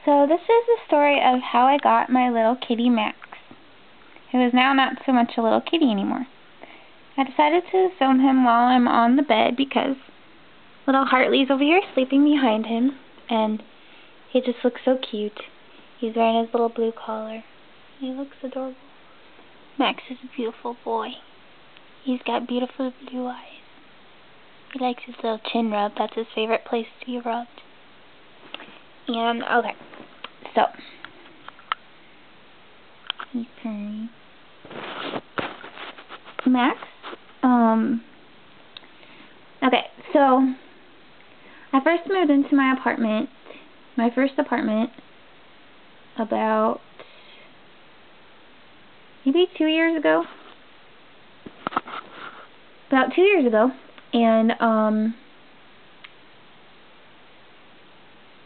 So this is the story of how I got my little kitty Max, who is now not so much a little kitty anymore. I decided to film him while I'm on the bed because little Hartley's over here sleeping behind him, and he just looks so cute. He's wearing his little blue collar. He looks adorable. Max is a beautiful boy. He's got beautiful blue eyes. He likes his little chin rub. That's his favorite place to be rubbed. And, okay, so, he's purring. Max, okay, so, I first moved into my first apartment, about maybe 2 years ago. About 2 years ago, and,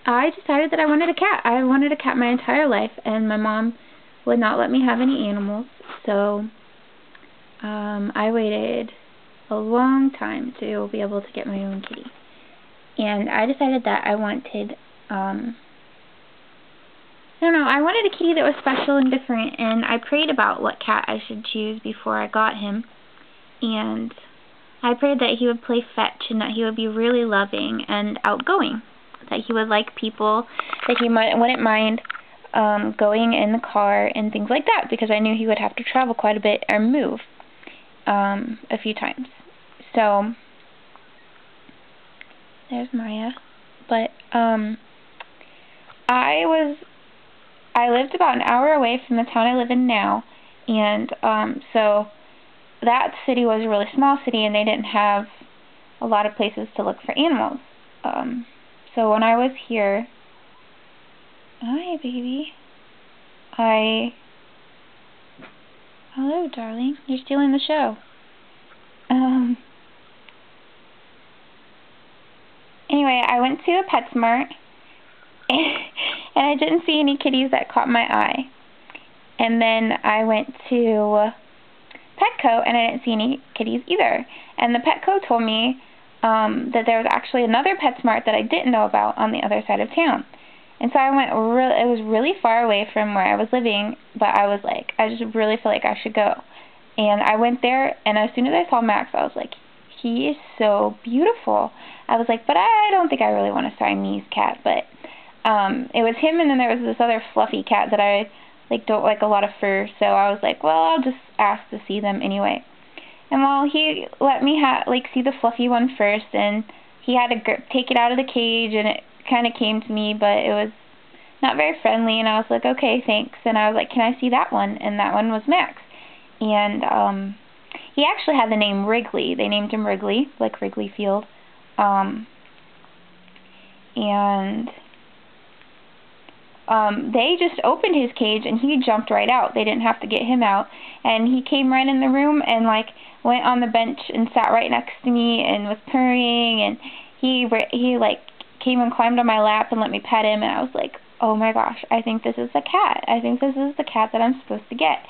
I decided that I wanted a cat. I wanted a cat my entire life, and my mom would not let me have any animals, so I waited a long time to be able to get my own kitty. And I decided that I wanted, I wanted a kitty that was special and different, and I prayed about what cat I should choose before I got him. And I prayed that he would play fetch and that he would be really loving and outgoing, that he would like people, that he wouldn't mind going in the car and things like that, because I knew he would have to travel quite a bit or move a few times. So there's Maya. But I lived about an hour away from the town I live in now, and so that city was a really small city, and they didn't have a lot of places to look for animals. So when I was here, hi baby, hello darling, you're stealing the show. Anyway, I went to a PetSmart, and I didn't see any kitties that caught my eye. And then I went to Petco, and I didn't see any kitties either. And the Petco told me that there was actually another PetSmart that I didn't know about on the other side of town. And so I went, it was really far away from where I was living, but I was like, I just really feel like I should go. And I went there, and as soon as I saw Max, I was like, he is so beautiful. I was like, but I don't think I really want a Siamese cat, but it was him, and then there was this other fluffy cat that I don't like a lot of fur, so I was like, well, I'll just ask to see them anyway. And well, he let me see the fluffy one first, and he had to take it out of the cage, and it kind of came to me, but it was not very friendly, and I was like, okay, thanks. And I was like, can I see that one? And that one was Max. And he actually had the name Wrigley. They named him Wrigley, like Wrigley Field. And they just opened his cage, and he jumped right out. They didn't have to get him out. And he came right in the room and, went on the bench and sat right next to me and was purring. And he came and climbed on my lap and let me pet him. And I was like, oh my gosh, I think this is the cat. I think this is the cat that I'm supposed to get.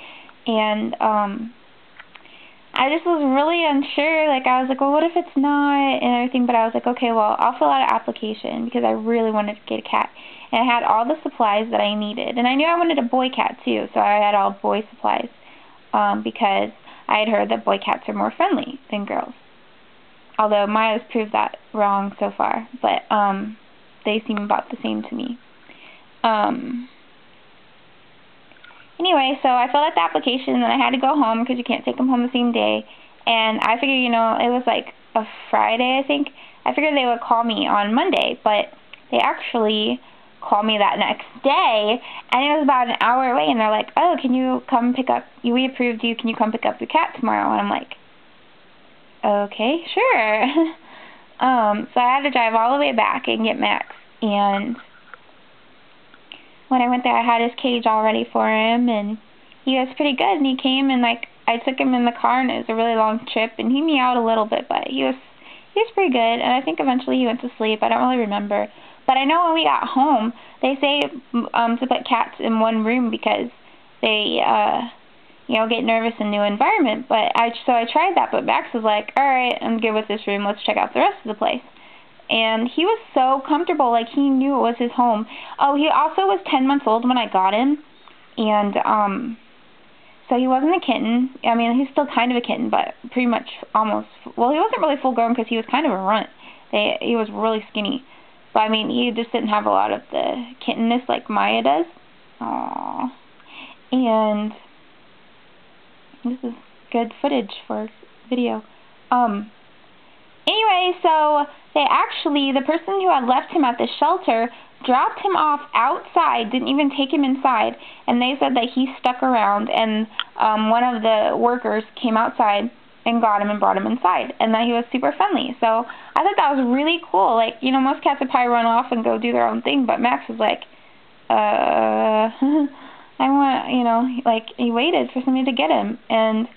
And I just was really unsure. I was like, well, what if it's not, and everything. But I was like, okay, well, I'll fill out an application because I really wanted to get a cat. And I had all the supplies that I needed. And I knew I wanted a boy cat, too, so I had all boy supplies because I had heard that boy cats are more friendly than girls. Although Maya's proved that wrong so far. But they seem about the same to me. Anyway, so I filled out the application, and then I had to go home because you can't take them home the same day. And I figured, it was a Friday, I think. I figured they would call me on Monday, but they actually called me that next day, and it was about an hour away, and they're like, oh, can you come pick up, we approved you, can you come pick up your cat tomorrow? And I'm like, okay, sure. So I had to drive all the way back and get Max, and when I went there, I had his cage all ready for him, and he was pretty good, and he came, and I took him in the car, and it was a really long trip, and he meowed a little bit, but he was pretty good, and I think eventually he went to sleep. I don't really remember. But I know when we got home, they say to put cats in one room because they, get nervous in new environment. So I tried that, but Max was like, all right, I'm good with this room. Let's check out the rest of the place. and he was so comfortable, like he knew it was his home. Oh, he also was 10 months old when I got him, and so he wasn't a kitten. I mean, he's still kind of a kitten, but pretty much almost, well, he wasn't really full grown because he was kind of a runt. He was really skinny. But I mean, he just didn't have a lot of the kittenness like Maya does. Aww. And this is good footage for video. Anyway, so the person who had left him at the shelter dropped him off outside, didn't even take him inside, and they said that he stuck around, and one of the workers came outside and got him and brought him inside, and that he was super friendly. So I thought that was really cool. Like, you know, most cats would probably run off and go do their own thing, but Max was like, I want, you know, like, he waited for somebody to get him. And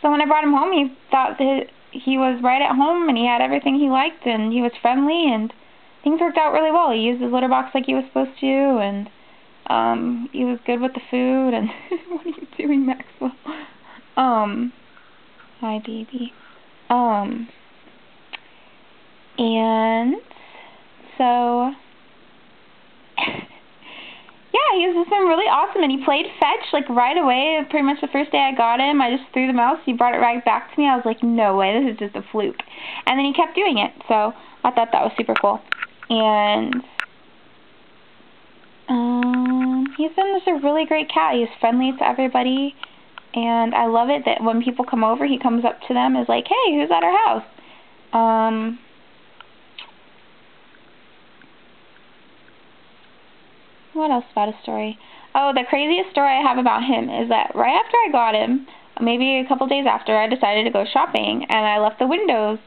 so when I brought him home, he thought that he was right at home, and he had everything he liked, and he was friendly, and things worked out really well. He used his litter box like he was supposed to, and he was good with the food, and what are you doing, Maxwell? Hi, baby. And so, yeah, he was just been really awesome, and he played fetch, like, right away. Pretty much the first day I got him, I just threw the mouse, he brought it right back to me. I was like, no way, this is just a fluke. And then he kept doing it, so I thought that was super cool. And he's been just a really great cat. He's friendly to everybody, and I love it that when people come over, he comes up to them and is like, hey, who's at our house? What else about his story? Oh, the craziest story I have about him is that right after I got him, maybe a couple days after, I decided to go shopping, and I left the windows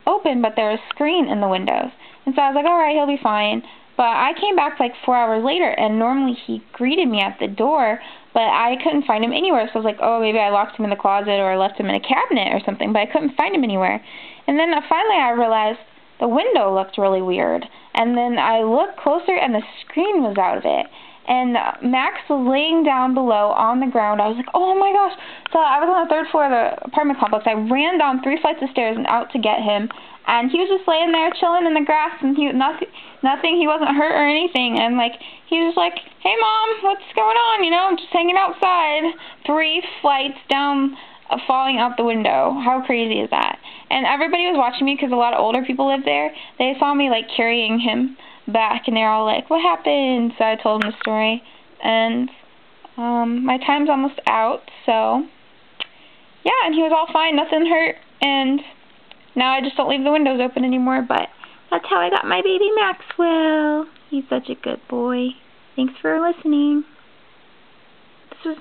open, but there was a screen in the windows. And so I was like, alright, he'll be fine. But I came back like 4 hours later, and normally he greeted me at the door, but I couldn't find him anywhere. So I was like, oh, maybe I locked him in the closet or left him in a cabinet or something, but I couldn't find him anywhere. And then finally I realized the window looked really weird. And then I looked closer, and the screen was out of it. And Max was laying down below on the ground. I was like, oh my gosh. So I was on the 3rd floor of the apartment complex. I ran down 3 flights of stairs and out to get him. And he was just laying there chilling in the grass, and nothing, he wasn't hurt or anything. And like, he was like, hey Mom, what's going on? You know, I'm just hanging outside. 3 flights down, falling out the window. How crazy is that? And everybody was watching me because a lot of older people lived there. They saw me like carrying him back, and they're all like, what happened? So I told them the story, and my time's almost out, so yeah, and he was all fine, nothing hurt, and now I just don't leave the windows open anymore. But that's how I got my baby Maxwell. He's such a good boy. Thanks for listening. This was